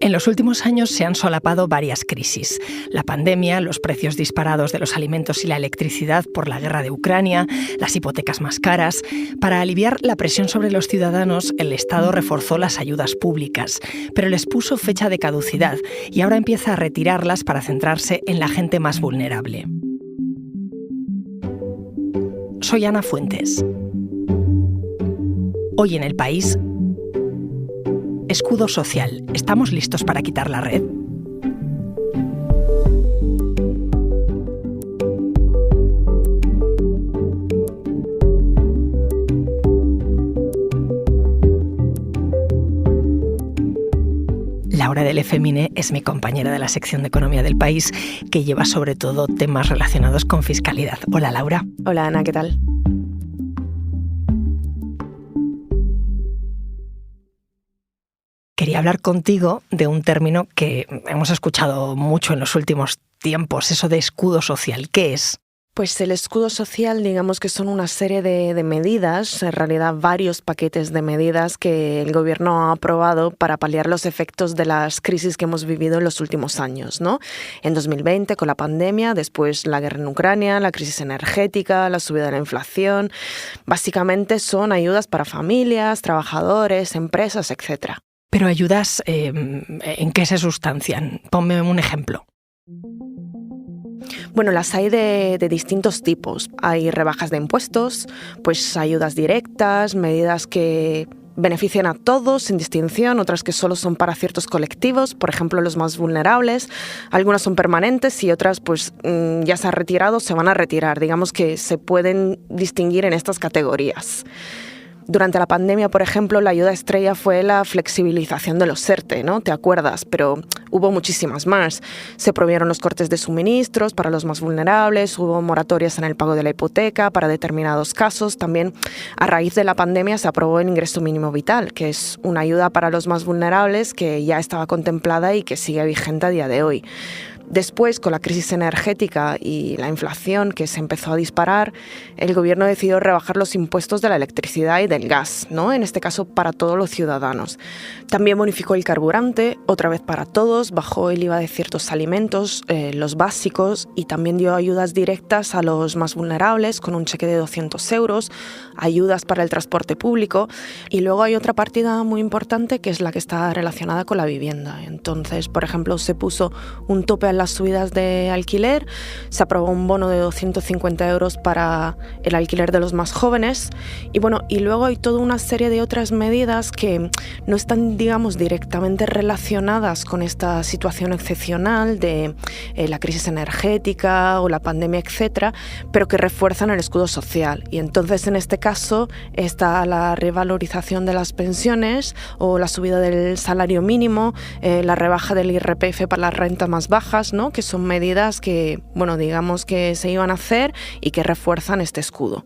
En los últimos años se han solapado varias crisis. La pandemia, los precios disparados de los alimentos y la electricidad por la guerra de Ucrania, las hipotecas más caras. Para aliviar la presión sobre los ciudadanos, el Estado reforzó las ayudas públicas, pero les puso fecha de caducidad y ahora empieza a retirarlas para centrarse en la gente más vulnerable. Soy Ana Fuentes. Hoy en El País, escudo social. ¿Estamos listos para quitar la red? Laura del Efemine es mi compañera de la sección de Economía del País, que lleva sobre todo temas relacionados con fiscalidad. Hola, Laura. Hola, Ana, ¿qué tal? Quería hablar contigo de un término que hemos escuchado mucho en los últimos tiempos, eso de escudo social. ¿Qué es? Pues el escudo social, digamos que son una serie de medidas, en realidad varios paquetes de medidas que el gobierno ha aprobado para paliar los efectos de las crisis que hemos vivido en los últimos años, ¿no? En 2020 con la pandemia, después la guerra en Ucrania, la crisis energética, la subida de la inflación. Básicamente son ayudas para familias, trabajadores, empresas, etc. Pero ayudas, ¿en qué se sustancian? Ponme un ejemplo. Bueno, las hay de distintos tipos. Hay rebajas de impuestos, pues ayudas directas, medidas que benefician a todos sin distinción, otras que solo son para ciertos colectivos, por ejemplo los más vulnerables. Algunas son permanentes y otras pues ya se han retirado, se van a retirar. Digamos que se pueden distinguir en estas categorías. Durante la pandemia, por ejemplo, la ayuda estrella fue la flexibilización de los ERTE, ¿no? ¿Te acuerdas? Pero hubo muchísimas más. Se prohibieron los cortes de suministros para los más vulnerables, hubo moratorias en el pago de la hipoteca para determinados casos. También, a raíz de la pandemia, se aprobó el ingreso mínimo vital, que es una ayuda para los más vulnerables que ya estaba contemplada y que sigue vigente a día de hoy. Después, con la crisis energética y la inflación que se empezó a disparar, el gobierno decidió rebajar los impuestos de la electricidad y del gas, ¿no? En este caso para todos los ciudadanos. También bonificó el carburante, otra vez para todos, bajó el IVA de ciertos alimentos, los básicos, y también dio ayudas directas a los más vulnerables con un cheque de 200 euros, ayudas para el transporte público, y luego hay otra partida muy importante que es la que está relacionada con la vivienda. Entonces, por ejemplo, se puso un tope a las subidas de alquiler, se aprobó un bono de 250 euros para el alquiler de los más jóvenes y luego hay toda una serie de otras medidas que no están, digamos, directamente relacionadas con esta situación excepcional de la crisis energética o la pandemia, etcétera, pero que refuerzan el escudo social. Y entonces, en este caso, está la revalorización de las pensiones o la subida del salario mínimo, la rebaja del IRPF para las rentas más bajas, ¿no? Que son medidas que, digamos que se iban a hacer y que refuerzan este escudo.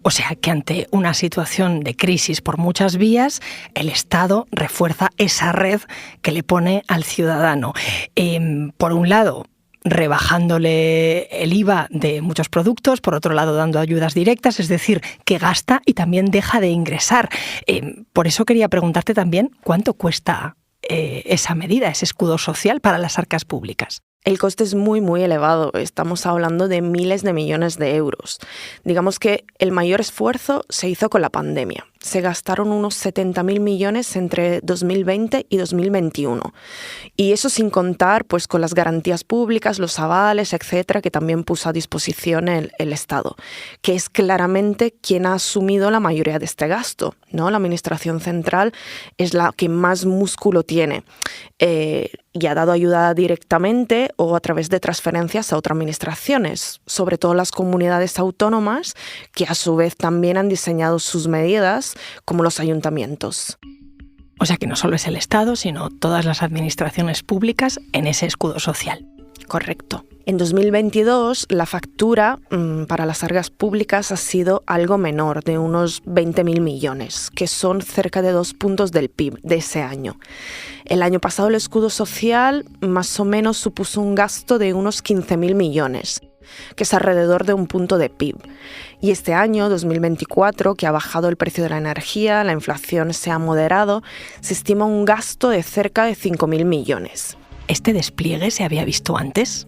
O sea que ante una situación de crisis por muchas vías, el Estado refuerza esa red que le pone al ciudadano. Por un lado, rebajándole el IVA de muchos productos, por otro lado dando ayudas directas, es decir, que gasta y también deja de ingresar. Por eso quería preguntarte también cuánto cuesta esa medida, ese escudo social para las arcas públicas. El coste es muy, muy elevado. Estamos hablando de miles de millones de euros. Digamos que el mayor esfuerzo se hizo con la pandemia. Se gastaron unos 70.000 millones entre 2020 y 2021. Y eso sin contar pues, con las garantías públicas, los avales, etcétera, que también puso a disposición el Estado, que es claramente quien ha asumido la mayoría de este gasto, ¿no? La Administración Central es la que más músculo tiene y ha dado ayuda directamente o a través de transferencias a otras administraciones, sobre todo las comunidades autónomas, que a su vez también han diseñado sus medidas, como los ayuntamientos. O sea que no solo es el Estado, sino todas las administraciones públicas en ese escudo social. Correcto. En 2022 la factura para las arcas públicas ha sido algo menor, de unos 20.000 millones, que son cerca de 2 puntos del PIB de ese año. El año pasado el escudo social más o menos supuso un gasto de unos 15.000 millones. que es alrededor de 1 punto de PIB. Y este año, 2024, que ha bajado el precio de la energía, la inflación se ha moderado, se estima un gasto de cerca de 5.000 millones. ¿Este despliegue se había visto antes?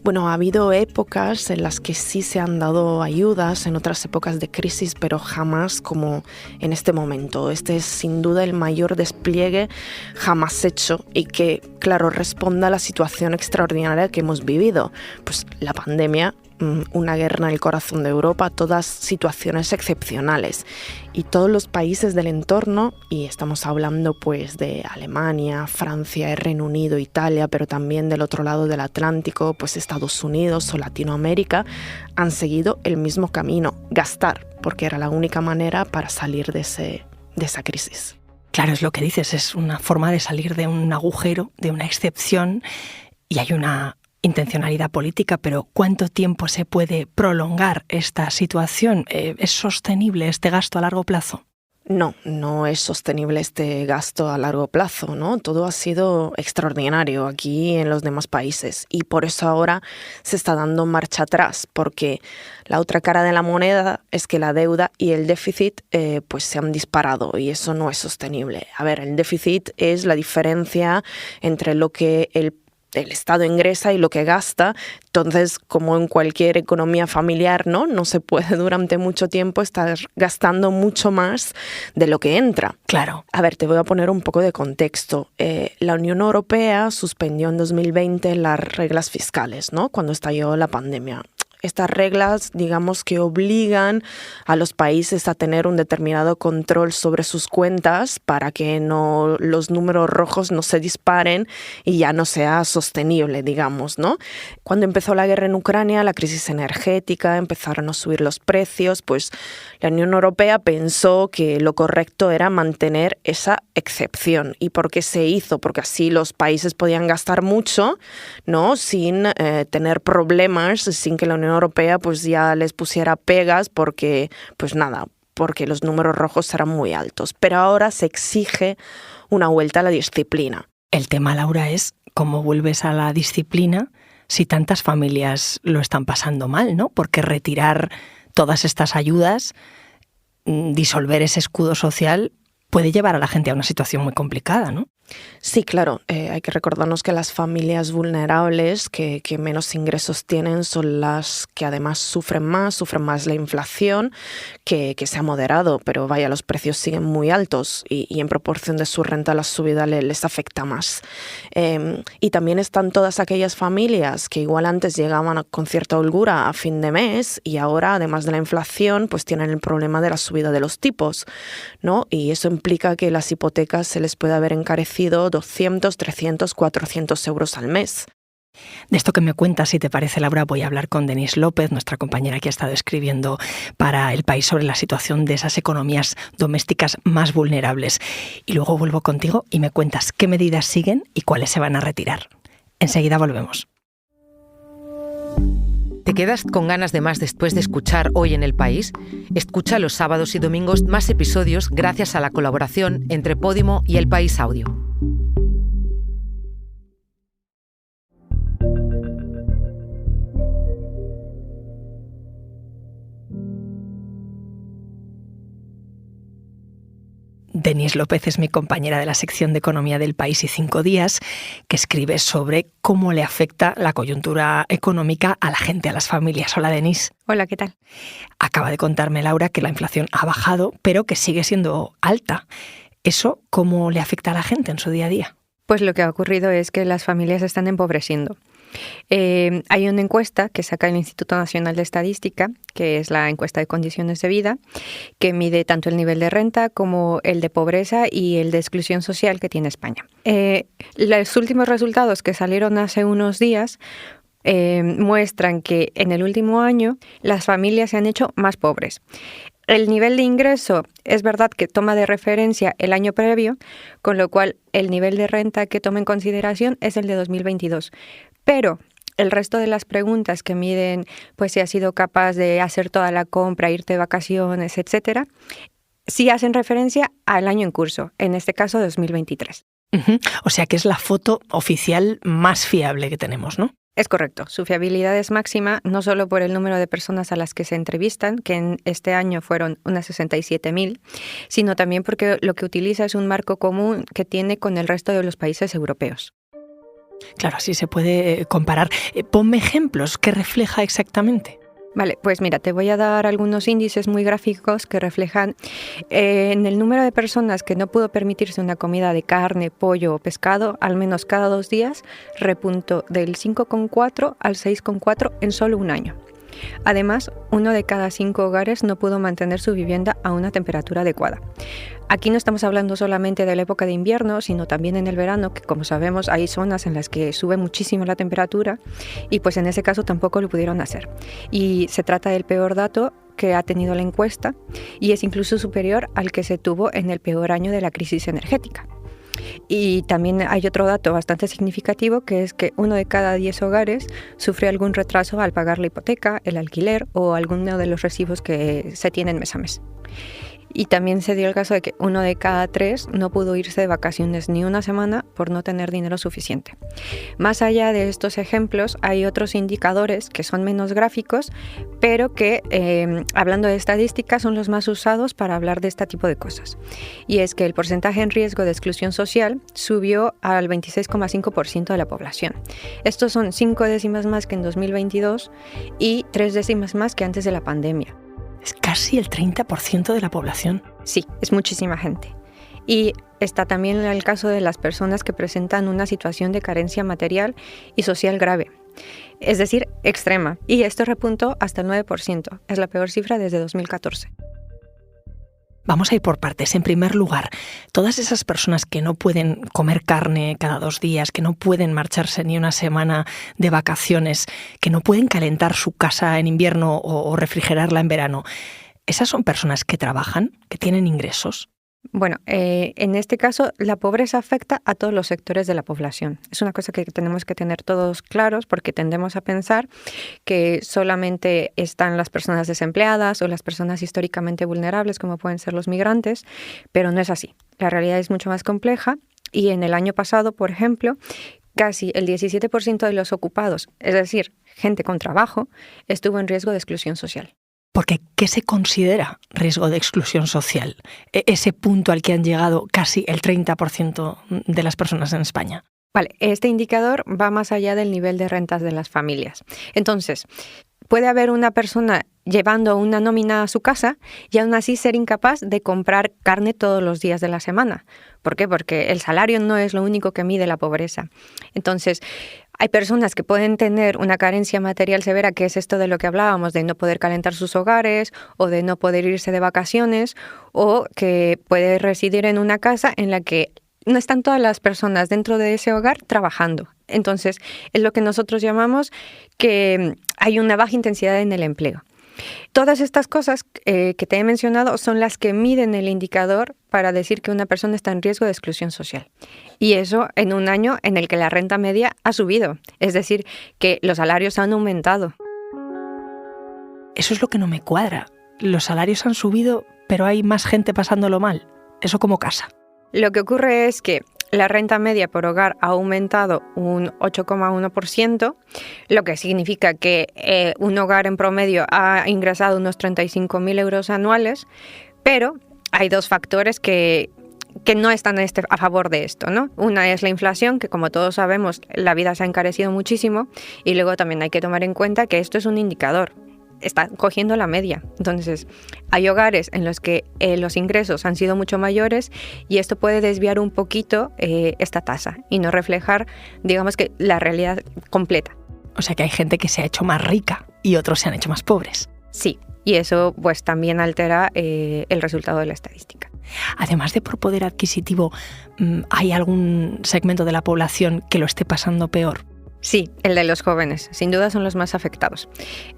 Bueno, ha habido épocas en las que sí se han dado ayudas, en otras épocas de crisis, pero jamás como en este momento. Este es sin duda el mayor despliegue jamás hecho y que, claro, responde a la situación extraordinaria que hemos vivido. Pues la pandemia, una guerra en el corazón de Europa, todas situaciones excepcionales. Y todos los países del entorno, y estamos hablando pues de Alemania, Francia, Reino Unido, Italia, pero también del otro lado del Atlántico, pues Estados Unidos o Latinoamérica, han seguido el mismo camino, gastar, porque era la única manera para salir de esa crisis. Claro, es lo que dices, es una forma de salir de un agujero, de una excepción, y hay una intencionalidad política, pero ¿cuánto tiempo se puede prolongar esta situación? ¿Es sostenible este gasto a largo plazo? No es sostenible este gasto a largo plazo, ¿no? Todo ha sido extraordinario aquí en los demás países y por eso ahora se está dando marcha atrás, porque la otra cara de la moneda es que la deuda y el déficit pues se han disparado y eso no es sostenible. A ver, el déficit es la diferencia entre lo que el Estado ingresa y lo que gasta. Entonces, como en cualquier economía familiar, no se puede durante mucho tiempo estar gastando mucho más de lo que entra. Claro. A ver, te voy a poner un poco de contexto. La Unión Europea suspendió en 2020 las reglas fiscales, ¿no? Cuando estalló la pandemia. Estas reglas, digamos que obligan a los países a tener un determinado control sobre sus cuentas para que los números rojos no se disparen y ya no sea sostenible, digamos, ¿no? Cuando empezó la guerra en Ucrania, la crisis energética, empezaron a subir los precios, pues la Unión Europea pensó que lo correcto era mantener esa excepción. ¿Y por qué se hizo? Porque así los países podían gastar mucho, ¿no? Sin tener problemas, sin que la Unión Europea pues ya les pusiera pegas porque los números rojos eran muy altos. Pero ahora se exige una vuelta a la disciplina. El tema, Laura, es cómo vuelves a la disciplina si tantas familias lo están pasando mal, ¿no? Porque retirar todas estas ayudas, disolver ese escudo social, puede llevar a la gente a una situación muy complicada, ¿no? Sí, claro. Hay que recordarnos que las familias vulnerables que menos ingresos tienen son las que además sufren más la inflación, que se ha moderado, pero vaya, los precios siguen muy altos y en proporción de su renta la subida les afecta más. Y también están todas aquellas familias que igual antes llegaban con cierta holgura a fin de mes y ahora, además de la inflación, pues tienen el problema de la subida de los tipos, ¿no? Y eso implica que las hipotecas se les puede haber encarecido 200, 300, 400 euros al mes. De esto que me cuentas, si te parece, Laura, voy a hablar con Denise López, nuestra compañera que ha estado escribiendo para El País sobre la situación de esas economías domésticas más vulnerables. Y luego vuelvo contigo y me cuentas qué medidas siguen y cuáles se van a retirar. Enseguida volvemos. ¿Te quedas con ganas de más después de escuchar Hoy en El País? Escucha los sábados y domingos más episodios gracias a la colaboración entre Podimo y El País Audio. Denise López es mi compañera de la sección de Economía del País y 5 días, que escribe sobre cómo le afecta la coyuntura económica a la gente, a las familias. Hola, Denise. Hola, ¿qué tal? Acaba de contarme, Laura, que la inflación ha bajado, pero que sigue siendo alta. ¿Eso cómo le afecta a la gente en su día a día? Pues lo que ha ocurrido es que las familias están empobreciendo. Hay una encuesta que saca el Instituto Nacional de Estadística, que es la encuesta de condiciones de vida, que mide tanto el nivel de renta como el de pobreza y el de exclusión social que tiene España. Los últimos resultados que salieron hace unos días muestran que en el último año las familias se han hecho más pobres. El nivel de ingreso es verdad que toma de referencia el año previo, con lo cual el nivel de renta que toma en consideración es el de 2022. Pero el resto de las preguntas que miden pues si has sido capaz de hacer toda la compra, irte de vacaciones, etcétera, sí hacen referencia al año en curso, en este caso 2023. O sea que es la foto oficial más fiable que tenemos, ¿no? Es correcto. Su fiabilidad es máxima no solo por el número de personas a las que se entrevistan, que en este año fueron unas 67.000, sino también porque lo que utiliza es un marco común que tiene con el resto de los países europeos. Claro, así se puede comparar. Ponme ejemplos. ¿Qué refleja exactamente? Vale, pues mira, te voy a dar algunos índices muy gráficos que reflejan en el número de personas que no pudo permitirse una comida de carne, pollo o pescado, al menos cada 2 días, repuntó del 5,4 al 6,4 en solo un año. Además, 1 de cada 5 hogares no pudo mantener su vivienda a una temperatura adecuada. Aquí no estamos hablando solamente de la época de invierno, sino también en el verano, que como sabemos hay zonas en las que sube muchísimo la temperatura y pues en ese caso tampoco lo pudieron hacer. Y se trata del peor dato que ha tenido la encuesta y es incluso superior al que se tuvo en el peor año de la crisis energética. Y también hay otro dato bastante significativo, que es que 1 de cada 10 hogares sufre algún retraso al pagar la hipoteca, el alquiler o alguno de los recibos que se tienen mes a mes. Y también se dio el caso de que 1 de cada 3 no pudo irse de vacaciones ni una semana por no tener dinero suficiente. Más allá de estos ejemplos, hay otros indicadores que son menos gráficos, pero que, hablando de estadísticas, son los más usados para hablar de este tipo de cosas. Y es que el porcentaje en riesgo de exclusión social subió al 26,5% de la población. Estos son 5 décimas más que en 2022 y 3 décimas más que antes de la pandemia. Es casi el 30% de la población. Sí, es muchísima gente. Y está también el caso de las personas que presentan una situación de carencia material y social grave, es decir, extrema. Y esto repuntó hasta el 9%. Es la peor cifra desde 2014. Vamos a ir por partes. En primer lugar, todas esas personas que no pueden comer carne cada 2 días, que no pueden marcharse ni una semana de vacaciones, que no pueden calentar su casa en invierno o refrigerarla en verano, ¿esas son personas que trabajan, que tienen ingresos? Bueno, en este caso la pobreza afecta a todos los sectores de la población. Es una cosa que tenemos que tener todos claros porque tendemos a pensar que solamente están las personas desempleadas o las personas históricamente vulnerables como pueden ser los migrantes, pero no es así. La realidad es mucho más compleja y en el año pasado, por ejemplo, casi el 17% de los ocupados, es decir, gente con trabajo, estuvo en riesgo de exclusión social. Porque, ¿qué se considera riesgo de exclusión social? Ese punto al que han llegado casi el 30% de las personas en España. Vale, este indicador va más allá del nivel de rentas de las familias. Entonces, puede haber una persona llevando una nómina a su casa y aún así ser incapaz de comprar carne todos los días de la semana. ¿Por qué? Porque el salario no es lo único que mide la pobreza. Entonces, hay personas que pueden tener una carencia material severa, que es esto de lo que hablábamos, de no poder calentar sus hogares o de no poder irse de vacaciones, o que puede residir en una casa en la que no están todas las personas dentro de ese hogar trabajando. Entonces, es lo que nosotros llamamos que hay una baja intensidad en el empleo. Todas estas cosas que te he mencionado son las que miden el indicador para decir que una persona está en riesgo de exclusión social. Y eso en un año en el que la renta media ha subido, es decir, que los salarios han aumentado. Eso es lo que no me cuadra. Los salarios han subido, pero hay más gente pasándolo mal. Eso como casa. Lo que ocurre es que la renta media por hogar ha aumentado un 8,1%, lo que significa que un hogar en promedio ha ingresado unos 35.000 euros anuales, pero hay 2 factores que no están a favor de esto, ¿no? Una es la inflación, que como todos sabemos, la vida se ha encarecido muchísimo, y luego también hay que tomar en cuenta que esto es un indicador. Está cogiendo la media. Entonces, hay hogares en los que los ingresos han sido mucho mayores y esto puede desviar un poquito esta tasa y no reflejar, digamos que, la realidad completa. O sea que hay gente que se ha hecho más rica y otros se han hecho más pobres. Sí, y eso pues también altera el resultado de la estadística. Además de por poder adquisitivo, ¿hay algún segmento de la población que lo esté pasando peor? Sí, el de los jóvenes, sin duda son los más afectados.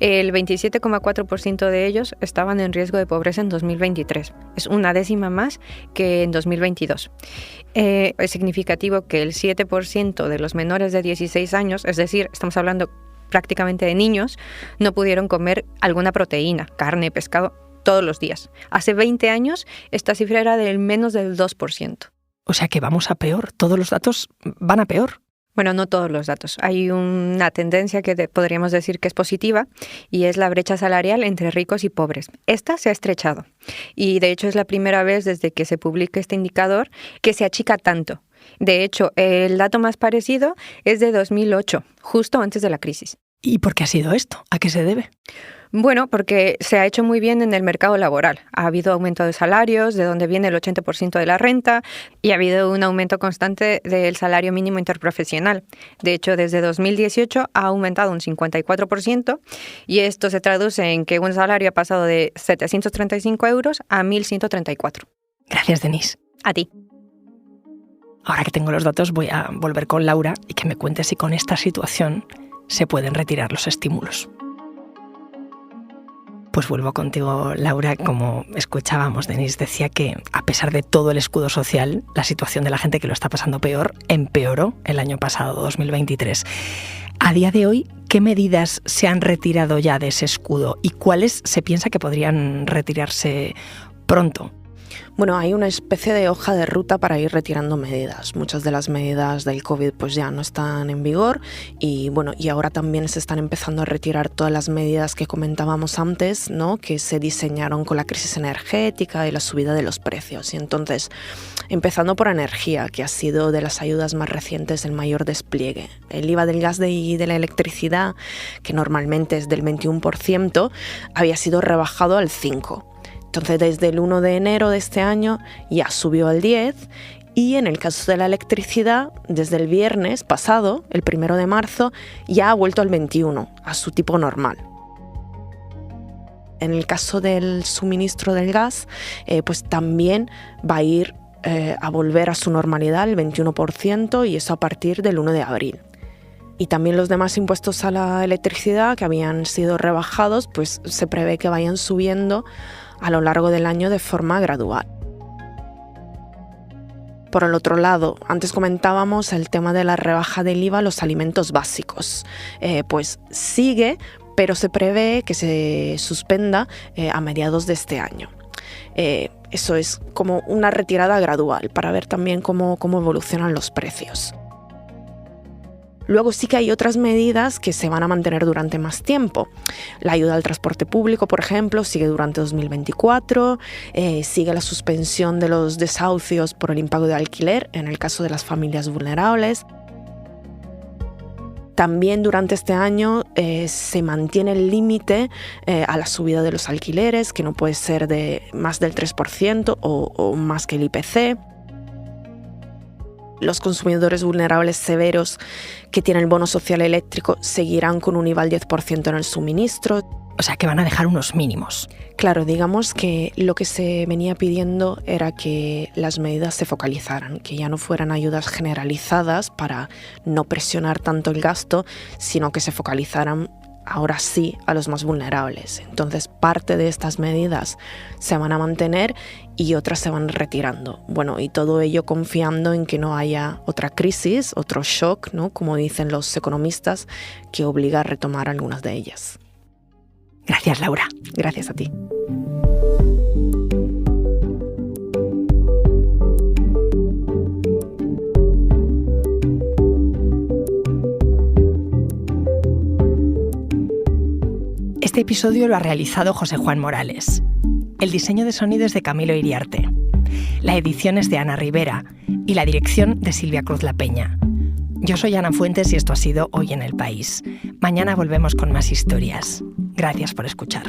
El 27,4% de ellos estaban en riesgo de pobreza en 2023. Es una décima más que en 2022. Es significativo que el 7% de los menores de 16 años, es decir, estamos hablando prácticamente de niños, no pudieron comer alguna proteína, carne, pescado, todos los días. Hace 20 años esta cifra era del menos del 2%. O sea que vamos a peor, todos los datos van a peor. Bueno, no todos los datos. Hay una tendencia que podríamos decir que es positiva y es la brecha salarial entre ricos y pobres. Esta se ha estrechado y de hecho es la primera vez desde que se publica este indicador que se achica tanto. De hecho, el dato más parecido es de 2008, justo antes de la crisis. ¿Y por qué ha sido esto? ¿A qué se debe? Bueno, porque se ha hecho muy bien en el mercado laboral. Ha habido aumento de salarios, de donde viene el 80% de la renta, y ha habido un aumento constante del salario mínimo interprofesional. De hecho, desde 2018 ha aumentado un 54%, y esto se traduce en que un salario ha pasado de 735 euros a 1.134. Gracias, Denise. A ti. Ahora que tengo los datos, voy a volver con Laura y que me cuente si con esta situación se pueden retirar los estímulos. Pues vuelvo contigo, Laura. Como escuchábamos, Denise decía que a pesar de todo el escudo social, la situación de la gente que lo está pasando peor empeoró el año pasado, 2023. A día de hoy, ¿qué medidas se han retirado ya de ese escudo y cuáles se piensa que podrían retirarse pronto? Bueno, hay una especie de hoja de ruta para ir retirando medidas. Muchas de las medidas del COVID pues ya no están en vigor y ahora también se están empezando a retirar todas las medidas que comentábamos antes, ¿no? Que se diseñaron con la crisis energética y la subida de los precios. Y entonces, empezando por energía, que ha sido de las ayudas más recientes el mayor despliegue. El IVA del gas y de la electricidad, que normalmente es del 21%, había sido rebajado al 5%. Entonces, desde el 1 de enero de este año ya subió al 10% y en el caso de la electricidad, desde el viernes pasado, el 1 de marzo, ya ha vuelto al 21%, a su tipo normal. En el caso del suministro del gas, pues también va a ir a volver a su normalidad, el 21%, y eso a partir del 1 de abril. Y también los demás impuestos a la electricidad que habían sido rebajados, pues se prevé que vayan subiendo a lo largo del año de forma gradual. Por el otro lado, antes comentábamos el tema de la rebaja del IVA a los alimentos básicos. Pues sigue, pero se prevé que se suspenda a mediados de este año. Eso es como una retirada gradual para ver también cómo evolucionan los precios. Luego sí que hay otras medidas que se van a mantener durante más tiempo. La ayuda al transporte público, por ejemplo, sigue durante 2024, sigue la suspensión de los desahucios por el impago de alquiler en el caso de las familias vulnerables. También durante este año se mantiene el límite a la subida de los alquileres, que no puede ser de más del 3% o más que el IPC. Los consumidores vulnerables severos que tienen el bono social eléctrico seguirán con un IVA al 10% en el suministro. O sea, que van a dejar unos mínimos. Claro, digamos que lo que se venía pidiendo era que las medidas se focalizaran, que ya no fueran ayudas generalizadas para no presionar tanto el gasto, sino que se focalizaran ahora sí a los más vulnerables. Entonces, parte de estas medidas se van a mantener y otras se van retirando. Bueno, y todo ello confiando en que no haya otra crisis, otro shock, ¿no? Como dicen los economistas, que obliga a retomar algunas de ellas. Gracias, Laura. Gracias a ti. Este episodio lo ha realizado José Juan Morales. El diseño de sonido es de Camilo Iriarte. La edición es de Ana Rivera y la dirección de Silvia Cruz La Peña. Yo soy Ana Fuentes y esto ha sido Hoy en el País. Mañana volvemos con más historias. Gracias por escuchar.